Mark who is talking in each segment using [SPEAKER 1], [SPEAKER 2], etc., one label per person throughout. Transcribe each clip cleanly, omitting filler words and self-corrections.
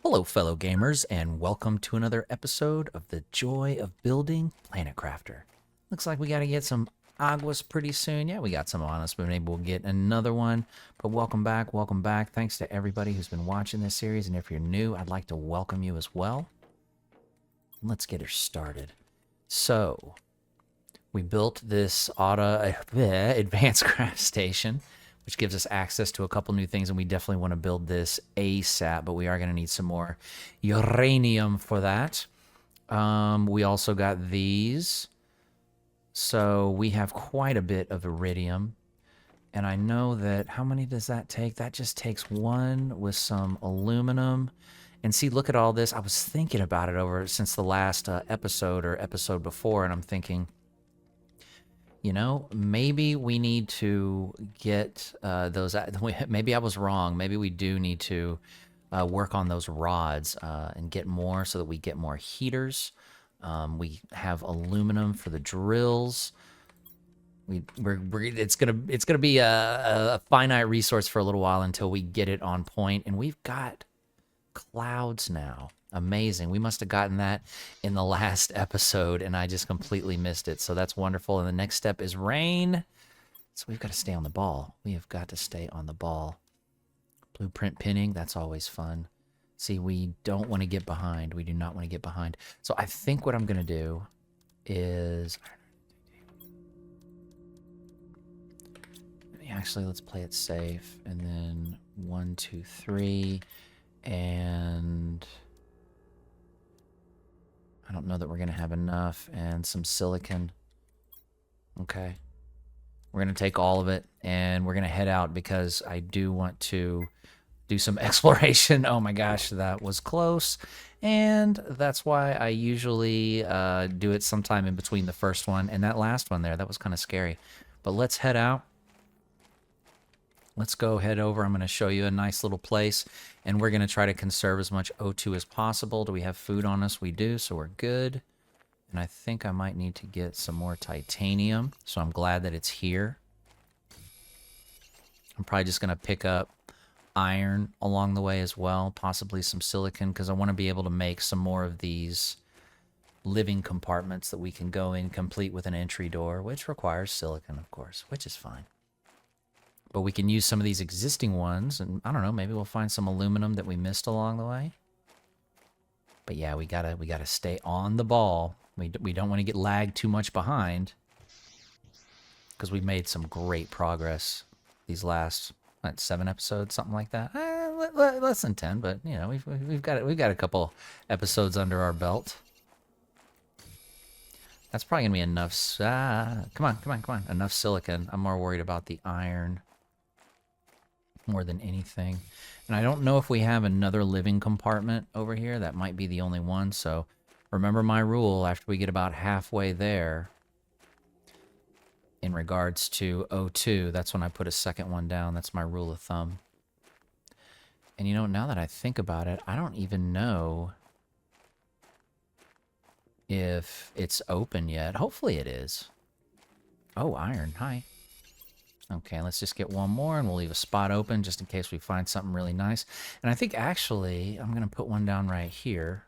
[SPEAKER 1] Hello, fellow gamers, and welcome to another episode of The Joy of Building Planet Crafter. Looks like we got to get some aguas pretty soon. Yeah, we got some on us, but maybe we'll get another one. But welcome back, welcome back. Thanks to everybody who's been watching this series, and if you're new, I'd like to welcome you as well. Let's get her started. So, we built this advanced craft station, which gives us access to a couple new things, and we definitely want to build this ASAP, but we are going to need some more uranium for that. We also got these. So we have quite a bit of iridium. And I know that, how many does that take? That just takes one with some aluminum. And see, look at all this. I was thinking about it over since the last episode or episode before, and I'm thinking, you know, maybe we need to get those. Maybe I was wrong. Maybe we do need to work on those rods and get more so that we get more heaters. We have aluminum for the drills. It's gonna be a finite resource for a little while until we get it on point, and we've got clouds now. Amazing. We must have gotten that in the last episode, and I just completely missed it. So that's wonderful. And the next step is rain. So we've got to stay on the ball. We have got to stay on the ball. Blueprint pinning, that's always fun. See, we don't want to get behind. We do not want to get behind. So I think what I'm going to do is... Actually, let's play it safe. And then 1, 2, 3. And... I don't know that we're going to have enough. And some silicon. Okay. We're going to take all of it, and we're going to head out because I do want to do some exploration. Oh my gosh, that was close. And that's why I usually do it sometime in between the first one and that last one there. That was kind of scary. But let's head out. Let's go head over. I'm going to show you a nice little place, and we're going to try to conserve as much O2 as possible. Do we have food on us? We do, so we're good. And I think I might need to get some more titanium, so I'm glad that it's here. I'm probably just going to pick up iron along the way as well, possibly some silicon, because I want to be able to make some more of these living compartments that we can go in complete with an entry door, which requires silicon, of course, which is fine. But we can use some of these existing ones, and I don't know, maybe we'll find some aluminum that we missed along the way. But yeah, we gotta stay on the ball. We don't want to get lagged too much behind, because we've made some great progress these last 7 episodes, something like that. Less than 10, but you know we've got a couple episodes under our belt. That's probably gonna be enough. Come on, enough silicon. I'm more worried about the iron more than anything. And I don't know if we have another living compartment over here. That might be the only one. So remember my rule, after we get about halfway there in regards to O2, that's when I put a second one down. That's my rule of thumb. And you know, now that I think about it, I don't even know if it's open yet. Hopefully it is. Oh, iron. Hi. Okay, let's just get one more, and we'll leave a spot open just in case we find something really nice. And I think, actually, I'm going to put one down right here.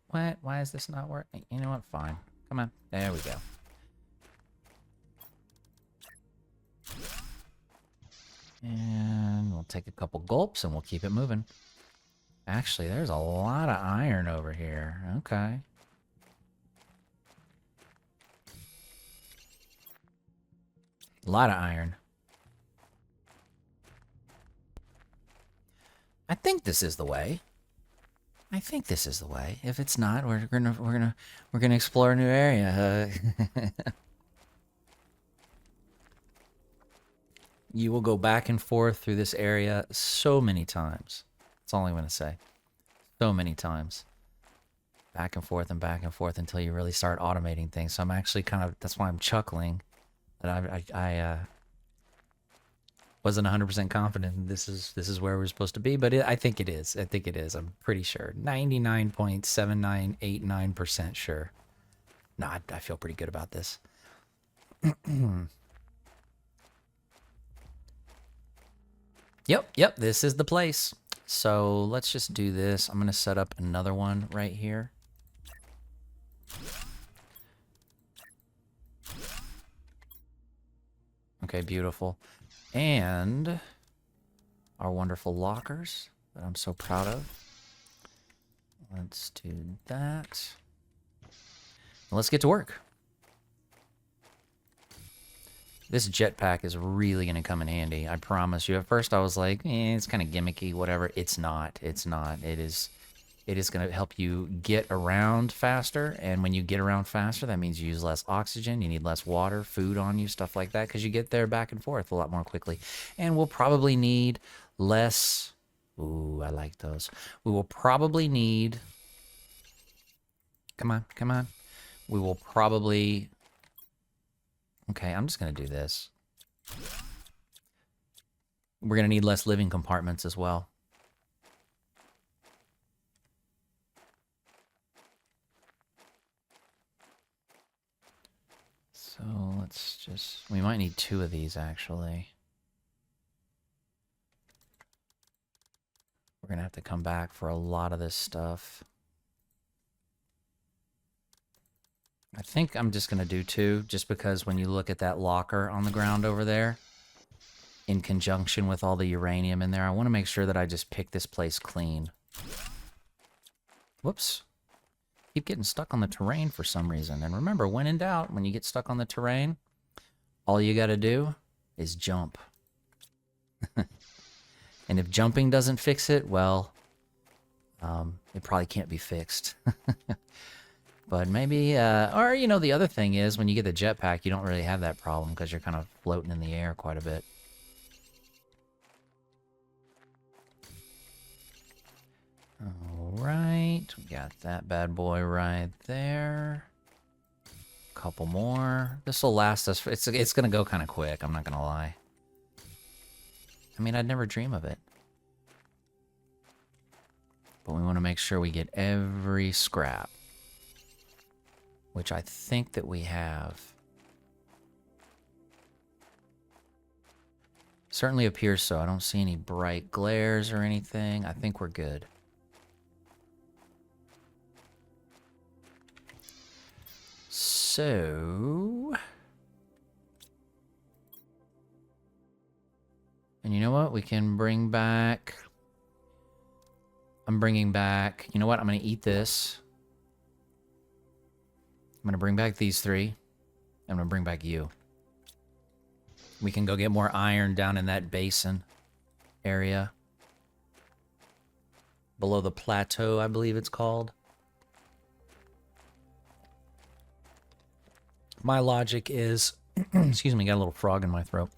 [SPEAKER 1] What? Why is this not working? You know what? Fine. Come on. There we go. And we'll take a couple gulps, and we'll keep it moving. Actually, there's a lot of iron over here. Okay. A lot of iron. I think this is the way. I think this is the way. If it's not, we're gonna explore a new area. You will go back and forth through this area so many times. That's all I'm gonna say. So many times. Back and forth until you really start automating things. So I'm actually kind of, that's why I'm chuckling. That I wasn't 100% confident this is where we're supposed to be, but I think it is. I think it is. I'm pretty sure. 99.7989% sure. No, I feel pretty good about this. Yep, this is the place. So let's just do this. I'm going to set up another one right here. Okay, beautiful. And our wonderful lockers that I'm so proud of. Let's do that. Let's get to work. This jetpack is really going to come in handy. I promise you. At first I was like, it's kind of gimmicky, whatever. It's not. It's not. It is going to help you get around faster. And when you get around faster, that means you use less oxygen. You need less water, food on you, stuff like that. Because you get there back and forth a lot more quickly. And we'll probably need less... Ooh, I like those. We will probably need... Come on, come on. We will probably... Okay, I'm just going to do this. We're going to need less living compartments as well. So let's just... We might need 2 of these, actually. We're going to have to come back for a lot of this stuff. I think I'm just going to do 2, just because when you look at that locker on the ground over there, in conjunction with all the uranium in there, I want to make sure that I just pick this place clean. Whoops. Keep getting stuck on the terrain for some reason. And remember, when in doubt, when you get stuck on the terrain, all you got to do is jump. And if jumping doesn't fix it, well, it probably can't be fixed. But maybe, or, you know, the other thing is when you get the jetpack, you don't really have that problem because you're kind of floating in the air quite a bit. All right, we got that bad boy right there. Couple more. This will last us. It's going to go kind of quick, I'm not going to lie. I mean, I'd never dream of it. But we want to make sure we get every scrap. Which I think that we have. Certainly appears so. I don't see any bright glares or anything. I think we're good. So... And you know what? We can bring back... I'm bringing back... You know what? I'm going to eat this. I'm going to bring back these 3. I'm going to bring back you. We can go get more iron down in that basin area. Below the plateau, I believe it's called. My logic is... excuse me, got a little frog in my throat.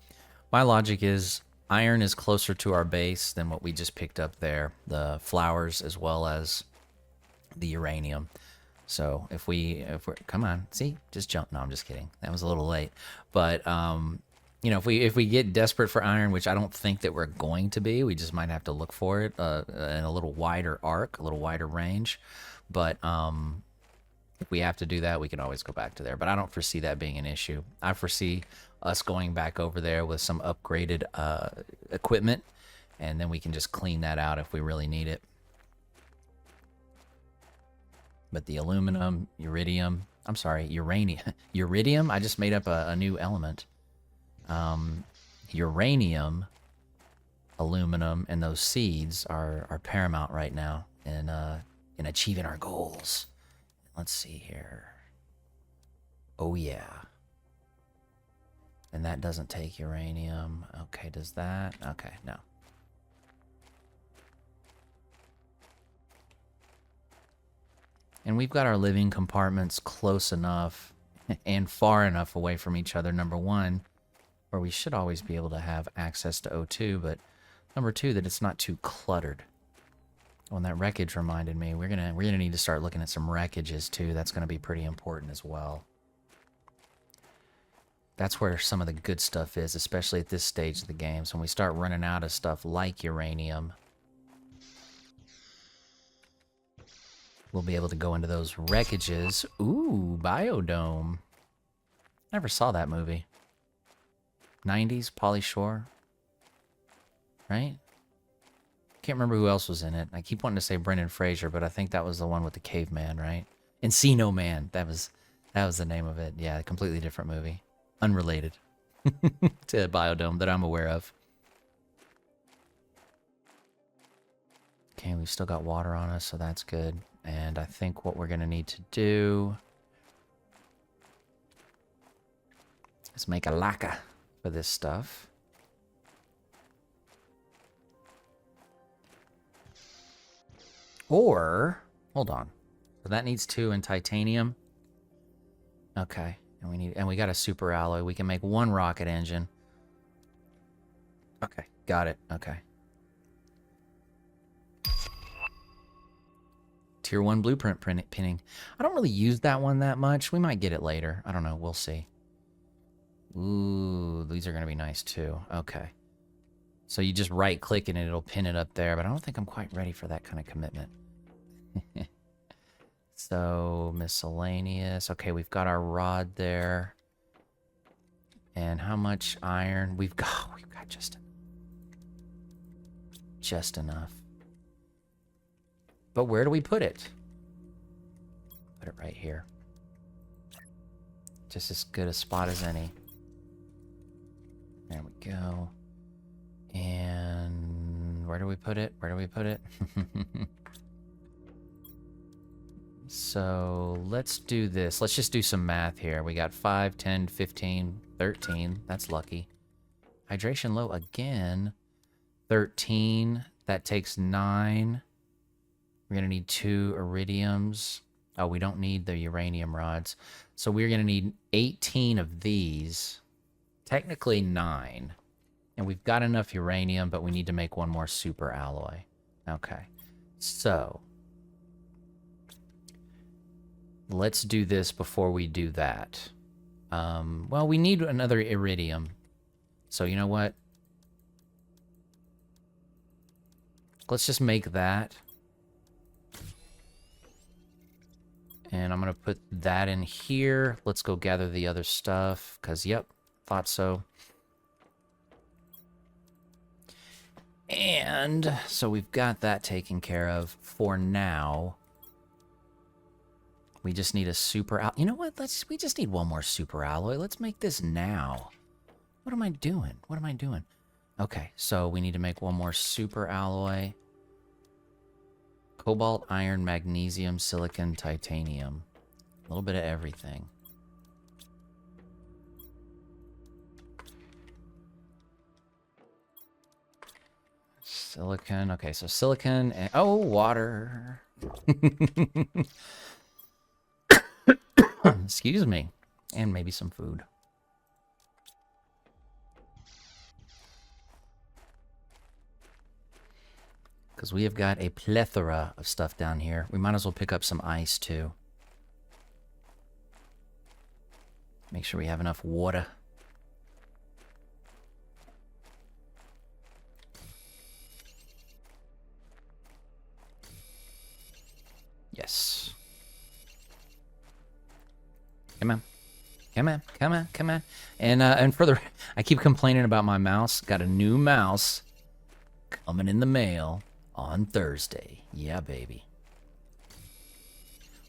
[SPEAKER 1] My logic is iron is closer to our base than what we just picked up there. The flowers as well as the uranium. So if we're, come on, see, just jump. No, I'm just kidding. That was a little late. But, you know, if we get desperate for iron, which I don't think that we're going to be, we just might have to look for it in a little wider arc, a little wider range. But if we have to do that, we can always go back to there. But I don't foresee that being an issue. I foresee us going back over there with some upgraded equipment, and then we can just clean that out if we really need it. But the aluminum, uranium, iridium, I just made up a new element. Uranium, aluminum, and those seeds are paramount right now in achieving our goals. Let's see here. Oh, yeah. And that doesn't take uranium. Okay, does that? Okay, no. And we've got our living compartments close enough and far enough away from each other, number one, where we should always be able to have access to O2, but number two, that it's not too cluttered. Oh, and that wreckage reminded me, we're gonna need to start looking at some wreckages too. That's gonna be pretty important as well. That's where some of the good stuff is, especially at this stage of the game. So when we start running out of stuff like uranium, we'll be able to go into those wreckages. Ooh, Biodome. Never saw that movie. 90s, Pauly Shore. Right? can't remember who else was in it. I keep wanting to say Brendan Fraser, but I think that was the one with the caveman, right? Encino Man. That was the name of it. Yeah, a completely different movie. Unrelated to Biodome that I'm aware of. Okay, we've still got water on us, so that's good. And I think what we're going to need to do is make a lacquer for this stuff. Or, hold on. So that needs 2 in titanium. Okay, and we got a super alloy. We can make 1 rocket engine. Okay, got it. Okay. Tier 1 blueprint pinning. I don't really use that one that much. We might get it later. I don't know. We'll see. Ooh, these are going to be nice too. Okay. So you just right click and it'll pin it up there, but I don't think I'm quite ready for that kind of commitment. So miscellaneous. Okay, we've got our rod there. And how much iron? We've got just enough. But where do we put it? Put it right here. Just as good a spot as any. There we go. And where do we put it? Where do we put it? So let's do this. Let's just do some math here. We got 5, 10, 15, 13. That's lucky. Hydration low again. 13. That takes 9. We're going to need 2 iridiums. Oh, we don't need the uranium rods. So we're going to need 18 of these. Technically 9. And we've got enough uranium, but we need to make 1 more super alloy. Okay. So let's do this before we do that. Well, we need another iridium. So you know what? Let's just make that. And I'm going to put that in here. Let's go gather the other stuff. Because, yep, thought so. And so we've got that taken care of for now. We just need a super alloy. You know what? We just need 1 more super alloy. Let's make this now. What am I doing? What am I doing? Okay, so we need to make 1 more super alloy. Cobalt, iron, magnesium, silicon, titanium. A little bit of everything. Silicon. Okay, so silicon and... Oh, water. Excuse me. And maybe some food. Because we have got a plethora of stuff down here. We might as well pick up some ice, too. Make sure we have enough water. Yes. Come on. Come on, come on, come on. And further, I keep complaining about my mouse. Got a new mouse coming in the mail on Thursday. Yeah, baby.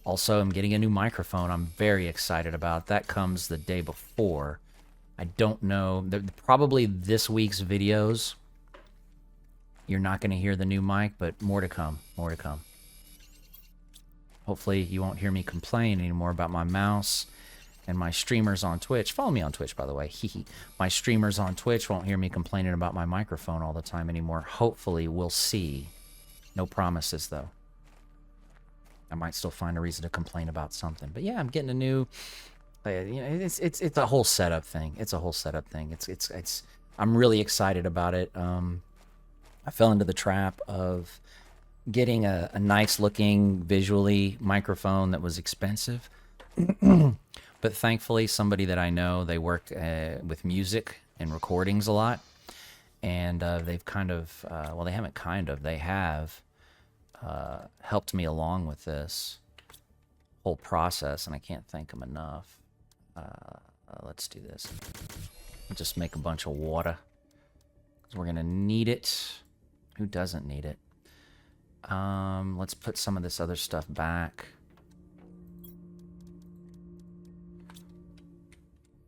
[SPEAKER 1] Also, I'm getting a new microphone I'm very excited about. That comes the day before. I don't know. Probably this week's videos, you're not going to hear the new mic, but more to come. More to come. Hopefully, you won't hear me complain anymore about my mouse. And my streamers on Twitch, follow me on Twitch, by the way. My streamers on Twitch won't hear me complaining about my microphone all the time anymore. Hopefully, we'll see. No promises, though. I might still find a reason to complain about something. But yeah, I'm getting a new... you know, it's a whole setup thing. It's a whole setup thing. I'm really excited about it. I fell into the trap of getting a nice-looking, visually microphone that was expensive. But thankfully, somebody that I know, they work with music and recordings a lot. And they've kind of, well, they haven't kind of, they have helped me along with this whole process. And I can't thank them enough. Let's do this. Just make a bunch of water. Because we're going to need it. Who doesn't need it? Let's put some of this other stuff back.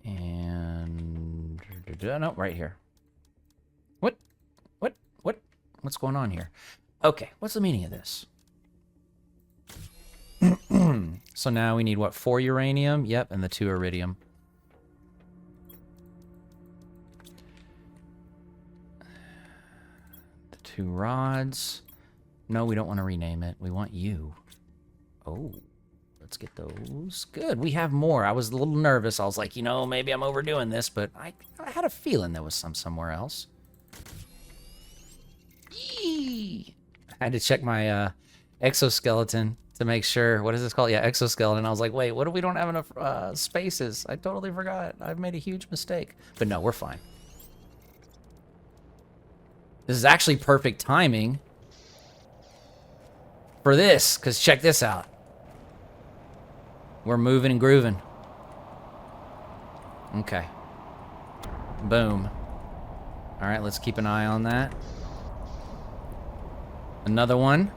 [SPEAKER 1] And no, right here. What? What's going on here? Okay, what's the meaning of this? So now we need what? 4 uranium? Yep, and the 2 iridium. The 2 rods. No, we don't want to rename it. We want you. Oh, let's get those. Good, we have more. I was a little nervous. I was like, you know, maybe I'm overdoing this, but I had a feeling there was some somewhere else. Yee! I had to check my exoskeleton to make sure. What is this called? Yeah, exoskeleton. I was like, wait, what if we don't have enough spaces? I totally forgot. I've made a huge mistake. But no, we're fine. This is actually perfect timing for this, because check this out. We're moving and grooving. Okay. Boom. All right, let's keep an eye on that. Another one.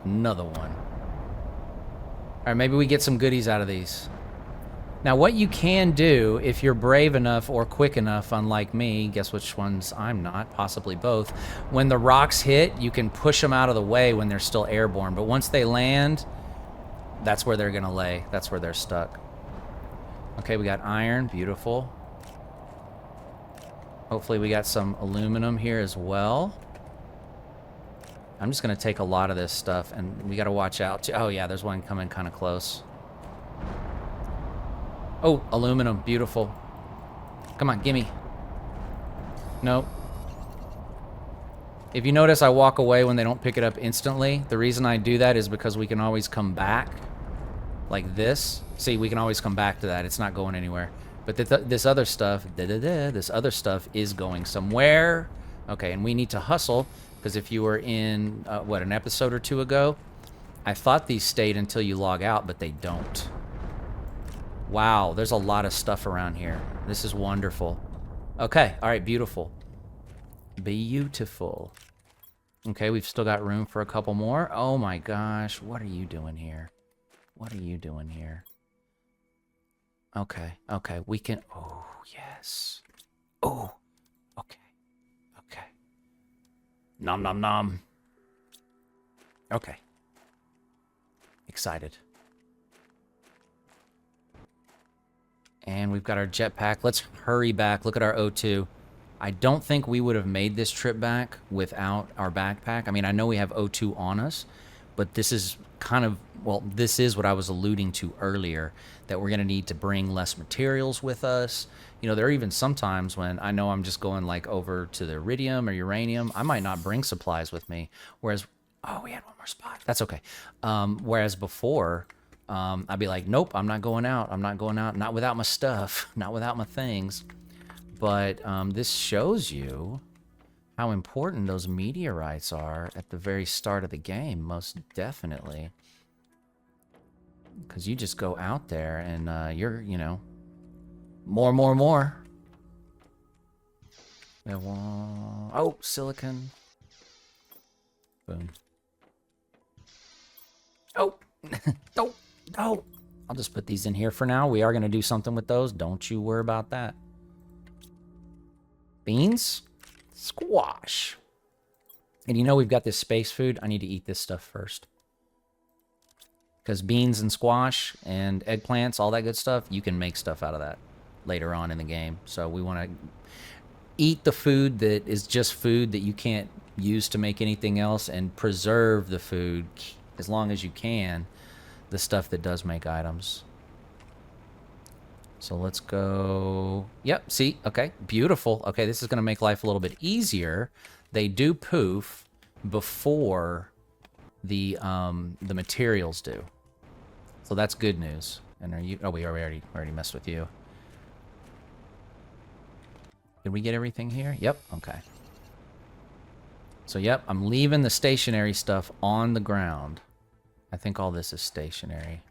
[SPEAKER 1] Another one. All right, maybe we get some goodies out of these. Now, what you can do, if you're brave enough or quick enough, unlike me, guess which ones I'm not, possibly both, when the rocks hit, you can push them out of the way when they're still airborne. But once they land, that's where they're going to lay. That's where they're stuck. Okay, we got iron. Beautiful. Hopefully we got some aluminum here as well. I'm just going to take a lot of this stuff, and we got to watch out. Oh, yeah, there's one coming kind of close. Oh, aluminum. Beautiful. Come on, gimme. Nope. If you notice, I walk away when they don't pick it up instantly. The reason I do that is because we can always come back. Like this. See, we can always come back to that. It's not going anywhere. But this other stuff, this other stuff is going somewhere. Okay, and we need to hustle. Because if you were in, what, an episode or 2 ago, I thought these stayed until you log out, but they don't. Wow, there's a lot of stuff around here. This is wonderful. Okay, all right, beautiful. Beautiful. Okay, we've still got room for a couple more. Oh my gosh, what are you doing here? What are you doing here? Okay, okay, we can... Oh, yes. Oh, okay. Okay. Nom nom nom. Okay. Excited. And we've got our jetpack. Let's hurry back. Look at our O2. I don't think we would have made this trip back without our backpack. I mean, I know we have O2 on us, but this is kind of, well, this is what I was alluding to earlier, that we're going to need to bring less materials with us. You know, there are even sometimes when I know I'm just going like over to the iridium or uranium, I might not bring supplies with me. Whereas, oh, we had one more spot. That's okay. Whereas before, I'd be like, nope, I'm not going out. I'm not going out. Not without my stuff. Not without my things. But this shows you how important those meteorites are at the very start of the game, most definitely. Because you just go out there and you're, you know, more. Oh, silicon. Boom. Oh, no. I'll just put these in here for now. We are going to do something with those. Don't you worry about that. Beans? Squash. And you know we've got this space food. I need to eat this stuff first. Because beans and squash and eggplants, all that good stuff, you can make stuff out of that later on in the game. So we want to eat the food that is just food that you can't use to make anything else, and preserve the food as long as you can, the stuff that does make items. So let's go. Yep, see, okay, beautiful. Okay, this is going to make life a little bit easier. They do poof before the materials do. So that's good news. And are you? Oh, we already messed with you. Did we get everything here? Yep. Okay. So yep, I'm leaving the stationary stuff on the ground. I think all this is stationary.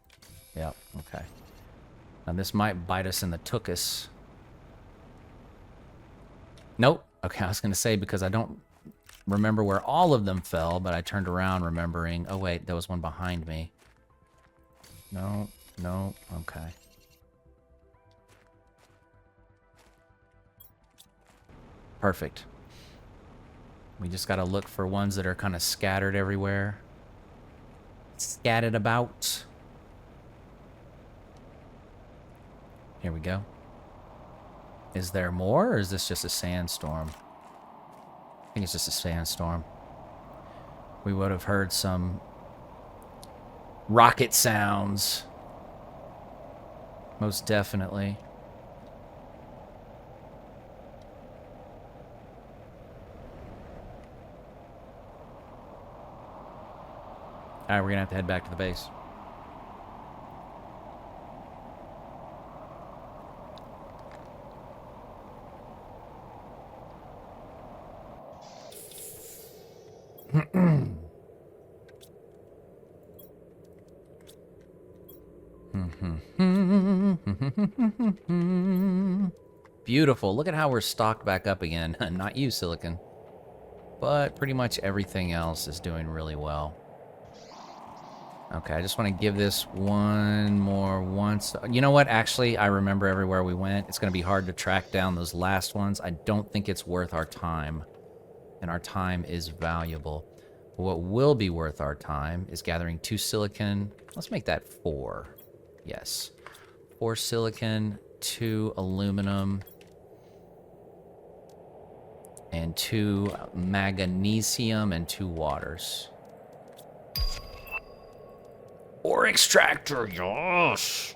[SPEAKER 1] Yep. Okay. Now this might bite us in the tuchus. Nope. Okay, I was gonna say because I don't remember where all of them fell, but I turned around remembering, oh wait, there was one behind me. No, no, okay. Perfect. We just gotta look for ones that are kind of scattered everywhere. Scattered about. Here we go. Is there more, or is this just a sandstorm? I think it's just a sandstorm. We would have heard some rocket sounds. Most definitely. Alright, we're gonna have to head back to the base. Beautiful. Look at how we're stocked back up again. Not you, Silicon. But pretty much everything else is doing really well. Okay, I just want to give this one more once. You know what? Actually, I remember everywhere we went. It's going to be hard to track down those last ones. I don't think it's worth our time. And our time is valuable. What will be worth our time is gathering 2 silicon. Let's make that 4. Yes. 4 silicon, 2 aluminum, and 2 magnesium, and 2 waters. Ore extractor, yes!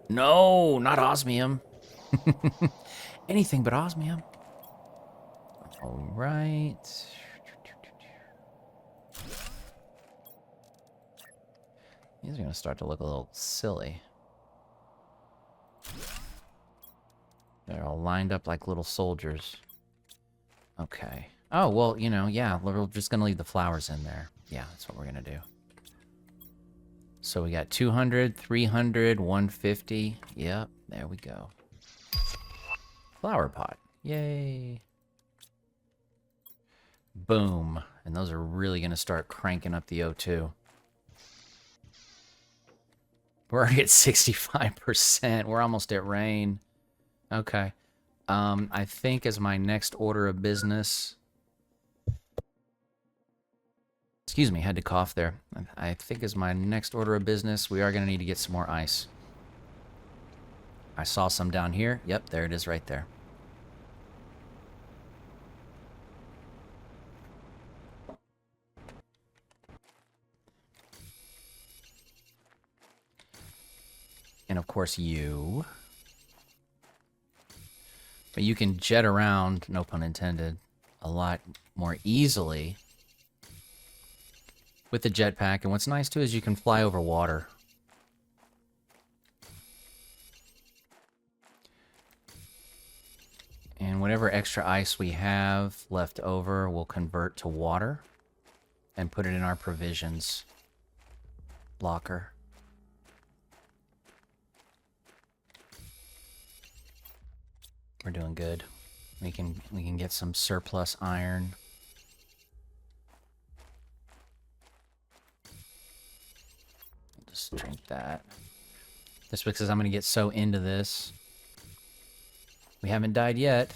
[SPEAKER 1] No, not osmium. Anything but osmium. All right. These are going to start to look a little silly. They're all lined up like little soldiers. Okay. Oh, well, you know, yeah, we're just going to leave the flowers in there. Yeah, that's what we're going to do. So we got 200, 300, 150. Yep, there we go. Flower pot. Yay. Boom. And those are really going to start cranking up the O2. We're already at 65%. We're almost at rain. Okay. I think as my next order of business... Excuse me, had to cough there. I think as my next order of business, we are going to need to get some more ice. I saw some down here. Yep, there it is right there. And of course you. But you can jet around, no pun intended, a lot more easily with the jetpack. And what's nice too is you can fly over water. And whatever extra ice we have left over, we'll convert to water and put it in our provisions locker. We're doing good. We can get some surplus iron. Just drink that. Just because I'm going to get so into this. We haven't died yet.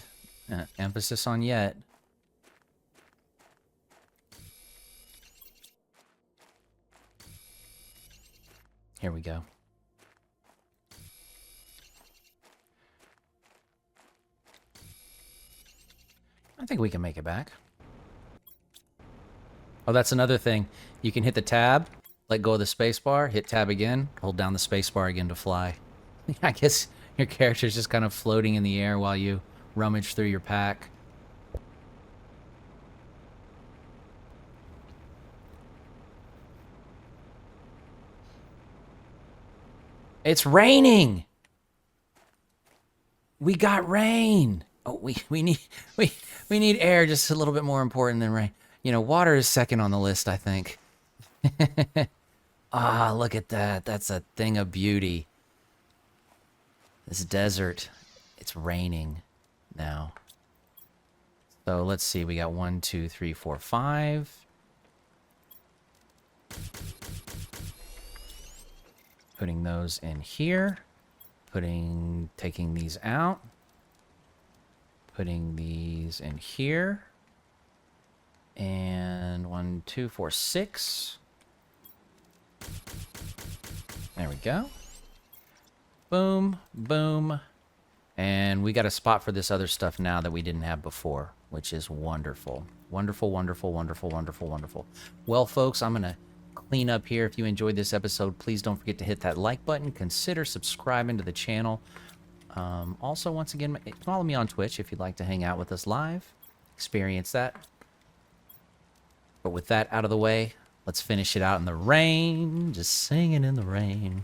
[SPEAKER 1] Emphasis on yet. Here we go. I think we can make it back. Oh, that's another thing. You can hit the tab, let go of the spacebar, hit tab again, hold down the spacebar again to fly. I guess your character's just kind of floating in the air while you rummage through your pack. It's raining! We got rain! Oh, we need air just a little bit more important than rain. You know, water is second on the list, I think. Ah, look at that. That's a thing of beauty. This desert, it's raining now. So let's see. We got 1, 2, 3, 4, 5. Putting those in here. Taking these out. Putting these in here. And 1, 2, 4, 6. There we go. Boom, boom. And we got a spot for this other stuff now that we didn't have before, which is wonderful. Wonderful, wonderful, wonderful, wonderful, wonderful. Well, folks, I'm going to clean up here. If you enjoyed this episode, please don't forget to hit that like button. Consider subscribing to the channel. Also, once again, follow me on Twitch if you'd like to hang out with us live. Experience that. But with that out of the way, let's finish it out in the rain. Just singing in the rain.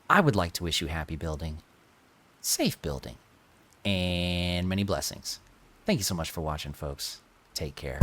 [SPEAKER 1] I would like to wish you happy building, safe building, and many blessings. Thank you so much for watching, folks. Take care.